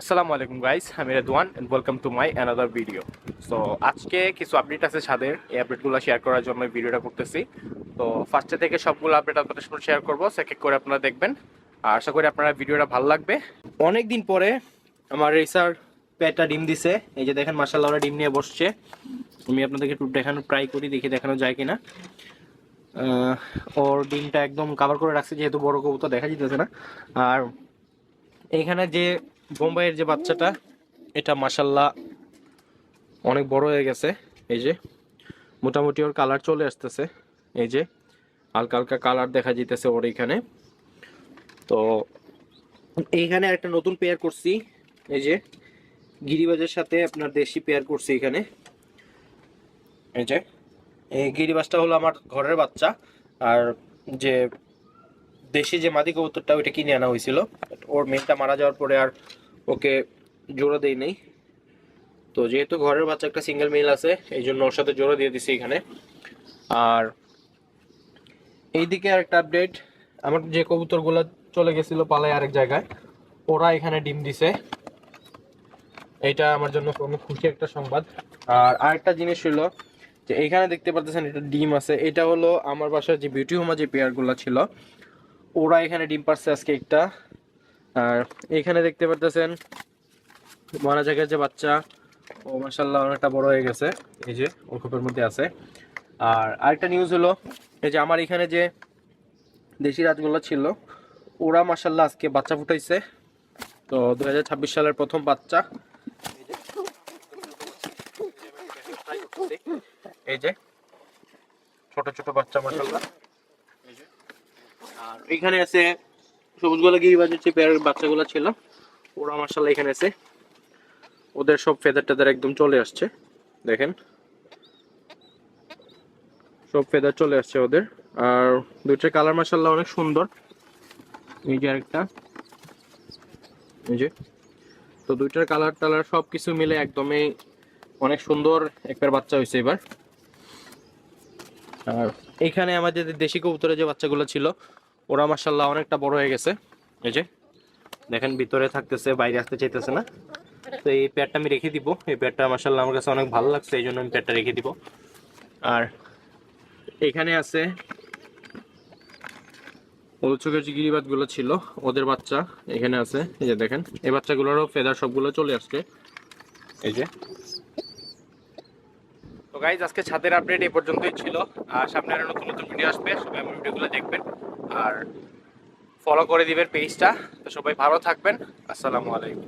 আসসালামু আলাইকুম গাইস, আমি Redwan and welcome to my another video. So আজকে কিছু আপডেট আছে ছাদের, এই আপডেটগুলো শেয়ার করার জন্য ভিডিওটা করতেছি। তো ফার্স্টে থেকে সবগুলো আপডেট আপনাদের সাথে শেয়ার করবো, এক এক করে আপনারা দেখবেন। আর আশা করি আপনারা ভিডিওটা ভালো লাগবে। অনেক দিন পরে আমার রেসার পেটটা ডিম দিছে। এই যে দেখেন, মাশাআল্লাহ ওরা ডিম নিয়ে বসছে। আমি আপনাদেরকে একটু দেখানো ট্রাই করি, দেখি দেখানো যায় কিনা। ওর ডিমটা একদম কাভার করে রাখছে, যেহেতু বড় কবুতর দেখা যেতেছে না। আর এইখানে যে বোম্বাইয়ের যে বাচ্চাটা, এটা মাশাল্লাহ অনেক বড় হয়ে গেছে। এই যে মোটামুটি ওর কালার চলে আসতেছে, এই যে হালকা হালকা কালার দেখা যেতেছে ওর এইখানে। তো এইখানে একটা নতুন পেয়ার করছি, এই যে গিরিবাজের সাথে আপনার দেশি পেয়ার করছি এখানে। এই যে এই গিরিবাজটা হলো আমার ঘরের বাচ্চা, আর যে দেশি যে মাদি কবুতরটা ওইটা কিনে আনা হয়েছিল। ওর মেয়েটা মারা যাওয়ার পরে আর ওকে জোড়া দেই নেই। তো যেহেতু ঘরের বাচ্চা একটা সিঙ্গেল মেল আছে, এই জন্য ওর সাথে জোড়া দিয়ে দিছি এখানে। আর এইদিকে আরেকটা আপডেট, আমার যে কবুতরগুলো চলে গেছিল পালায় আরেক জায়গায়, ওরা এখানে ডিম দিছে। এটা আমার জন্য অনেক খুশি একটা সংবাদ। আর আরেকটা জিনিস হলো যে এইখানে দেখতে পাচ্ছেন এটা ডিম আছে, এটা হলো আমার বাসার যে বিউটি হোমা যে পেয়ারগুলো ছিল, ওরা এখানে ডিম পারছে আজকে একটা। আর এইখানে দেখতে পাচ্ছেন মারা জায়গার যে বাচ্চা, ও মাশাআল্লাহ অনেকটা বড় হয়ে গেছে, এই যে ওর খোপের মধ্যে আছে। আর আরেকটা নিউজ হলো, এই যে আমার এখানে যে দেশি রাজগোল্লা ছিল, ওরা মাশাআল্লাহ আজকে বাচ্চা ফুটাইছে। তো 2026 সালের প্রথম বাচ্চা। এই যে ছোট ছোট বাচ্চা মাশাআল্লাহ। আর এখানে আছে সবুজ গোলা গিরিবাজের যে পেয়ারের বাচ্চাগুলো ছিল, ওরা মাশাআল্লাহ এখানে আছে। ওদের সব ফেদার টেদার একদম চলে আসছে, দেখেন সব ফেদার চলে আসছে ওদের। আর দুইটার কালার মাশাআল্লাহ অনেক সুন্দর। এই যে আরেকটা, এই যে। তো দুইটার কালার টালার সবকিছু মিলে একদমই অনেক সুন্দর একটা বাচ্চা হয়েছে এবার। আর এইখানে আমাদের দেশি কবুতরের যে বাচ্চাগুলো ছিল, ওরা মাশাআল্লাহ অনেকটা বড় হয়ে গেছে। এই যে দেখেন ভিতরে থাকতেছে, বাইরে আসতে চাইতেছে না। তো এই পেয়ারটা আমি রেখে দিব, এই পেয়ারটা মাশাআল্লাহ আমার কাছে অনেক ভালো লাগছে, এই জন্য আমি পেয়ারটা রেখে দিব। আর এখানে আছে ওলচকের যে গিরিবাজগুলো ছিল, ওদের বাচ্চা এখানে আছে। এই যে দেখেন, এই বাচ্চাগুলোরও ফেদার সবগুলো চলে আসছে, এই যে। তো গাইজ, আজকে ছাদের আপডেট এই পর্যন্তই ছিল। আর সামনে আরো নতুন নতুন ভিডিও আসবে, সবাই আমার ভিডিওগুলো দেখবেন আর ফলো করে দিবেন পেজটা। তো সবাই ভালো থাকবেন, আসসালামু আলাইকুম।